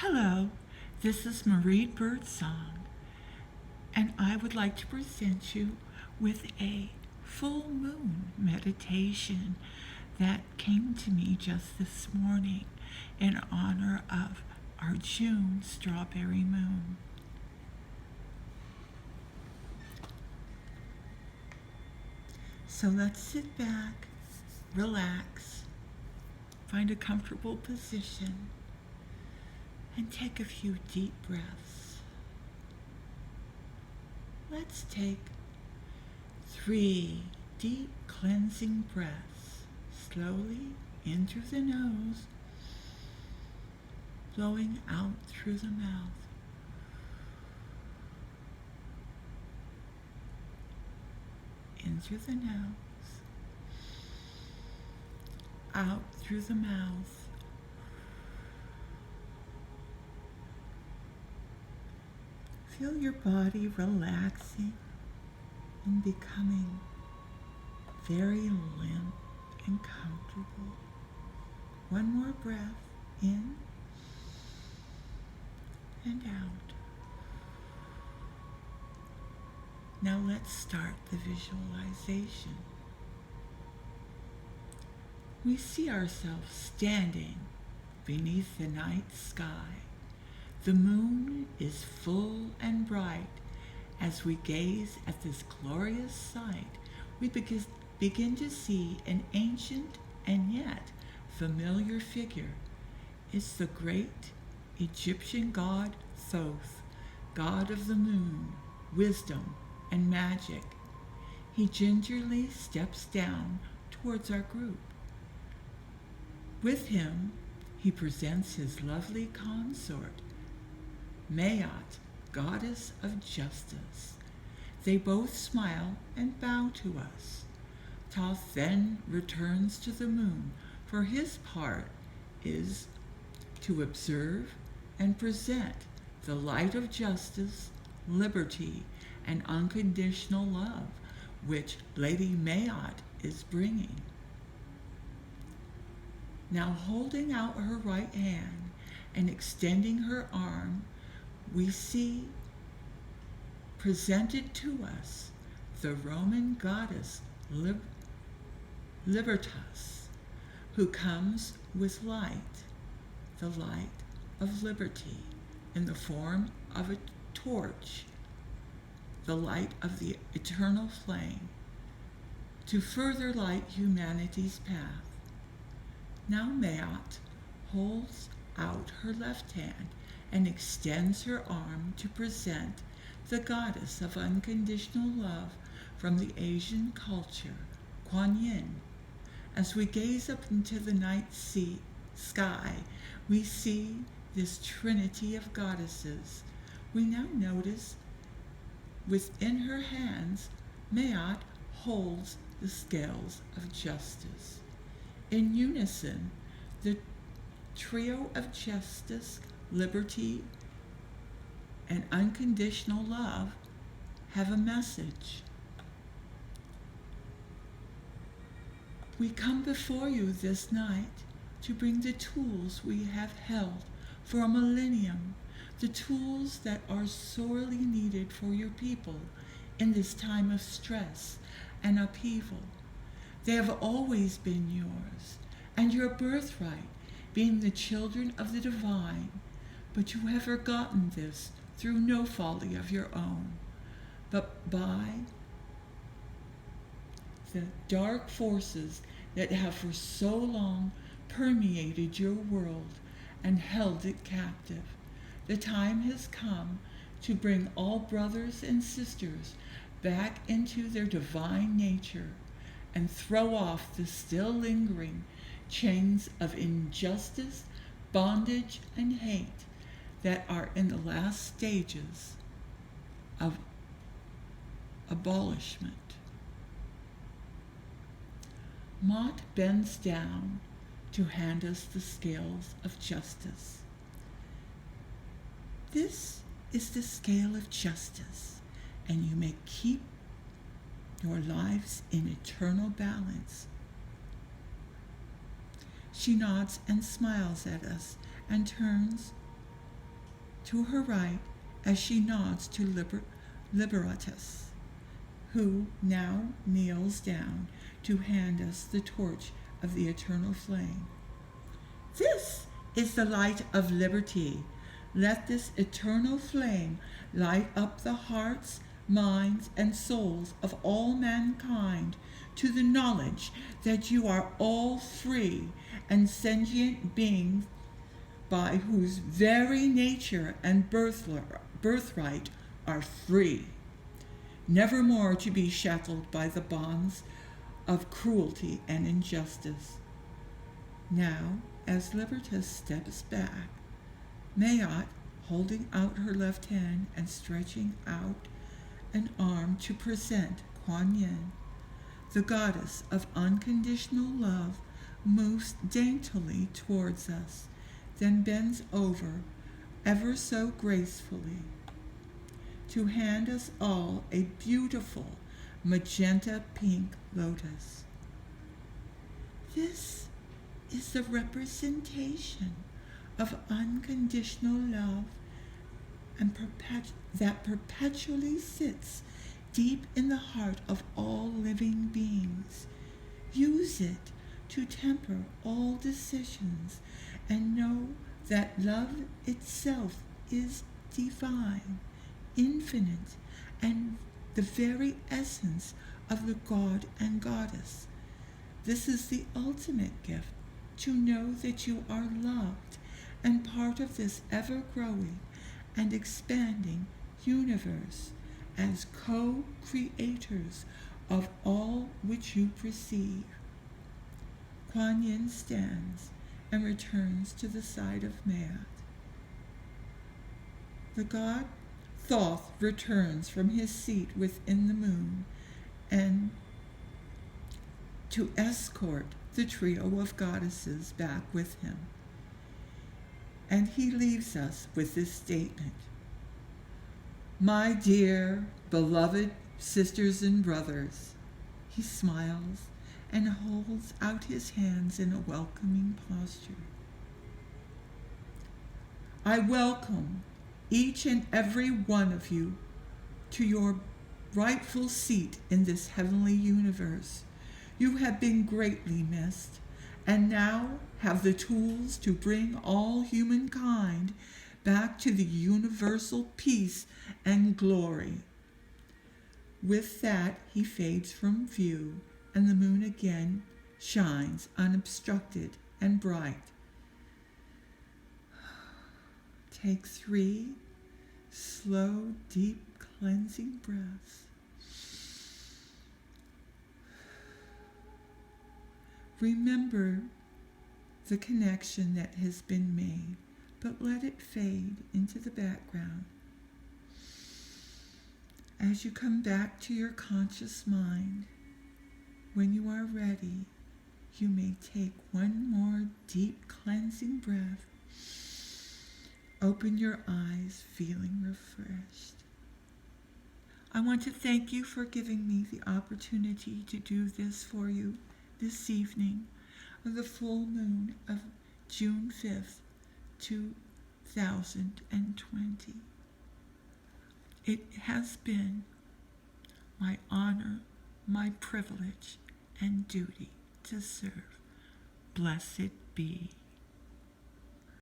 Hello, this is Marie Birdsong, and I would like to present you with a full moon meditation that came to me just this morning in honor of our June strawberry moon. So let's sit back, relax, find a comfortable position, and take a few deep breaths. Let's take 3 deep cleansing breaths, slowly in through the nose, blowing out through the mouth. In through the nose, out through the mouth. Feel your body relaxing and becoming very limp and comfortable. One more breath in and out. Now let's start the visualization. We see ourselves standing beneath the night sky. The moon is full and bright. As we gaze at this glorious sight, we begin to see an ancient and yet familiar figure. It's the great Egyptian god Thoth, god of the moon, wisdom, and magic. He gingerly steps down towards our group. With him, he presents his lovely consort, Maat, goddess of justice. They both smile and bow to us. Thoth then returns to the moon, for his part is to observe and present the light of justice, liberty, and unconditional love, which Lady Maat is bringing. Now holding out her right hand and extending her arm, we see presented to us the Roman goddess Libertas, who comes with light, the light of liberty, in the form of a torch, the light of the eternal flame, to further light humanity's path. Now Maat holds out her left hand and extends her arm to present the goddess of unconditional love from the Asian culture, Quan Yin. As we gaze up into the night sky, we see this trinity of goddesses. We now notice within her hands, Maat holds the scales of justice. In unison, the trio of justice, liberty, and unconditional love have a message. We come before you this night to bring the tools we have held for a millennium, the tools that are sorely needed for your people in this time of stress and upheaval. They have always been yours, and your birthright, being the children of the divine, but you have forgotten this through no folly of your own, but by the dark forces that have for so long permeated your world and held it captive. The time has come to bring all brothers and sisters back into their divine nature and throw off the still lingering chains of injustice, bondage, and hate that are in the last stages of abolishment. Maat bends down to hand us the scales of justice. This is the scale of justice, and you may keep your lives in eternal balance. She nods and smiles at us and turns to her right as she nods to Liberatus, who now kneels down to hand us the torch of the eternal flame. This is the light of liberty. Let this eternal flame light up the hearts, minds, and souls of all mankind to the knowledge that you are all free and sentient beings by whose very nature and birthright are free, never more to be shackled by the bonds of cruelty and injustice. Now, as Libertas steps back, Maat, holding out her left hand and stretching out an arm to present Quan Yin, the goddess of unconditional love, moves daintily towards us, then bends over, ever so gracefully, to hand us all a beautiful magenta pink lotus. This is the representation of unconditional love and that perpetually sits deep in the heart of all living beings. Use it to temper all decisions and know that love itself is divine, infinite, and the very essence of the God and Goddess. This is the ultimate gift, to know that you are loved and part of this ever-growing and expanding universe as co-creators of all which you perceive. Quan Yin stands and returns to the side of Maat. The god Thoth returns from his seat within the moon and to escort the trio of goddesses back with him. And he leaves us with this statement: "My dear, beloved sisters and brothers," he smiles and holds out his hands in a welcoming posture, "I welcome each and every one of you to your rightful seat in this heavenly universe. You have been greatly missed, and now have the tools to bring all humankind back to the universal peace and glory." With that, he fades from view, and the moon again shines unobstructed and bright. Take 3 slow, deep, cleansing breaths. Remember the connection that has been made, but let it fade into the background. As you come back to your conscious mind, when you are ready, you may take one more deep cleansing breath. Open your eyes, feeling refreshed. I want to thank you for giving me the opportunity to do this for you this evening of the full moon of June 5th, 2020. It has been my honor, my privilege, and duty to serve. Blessed be.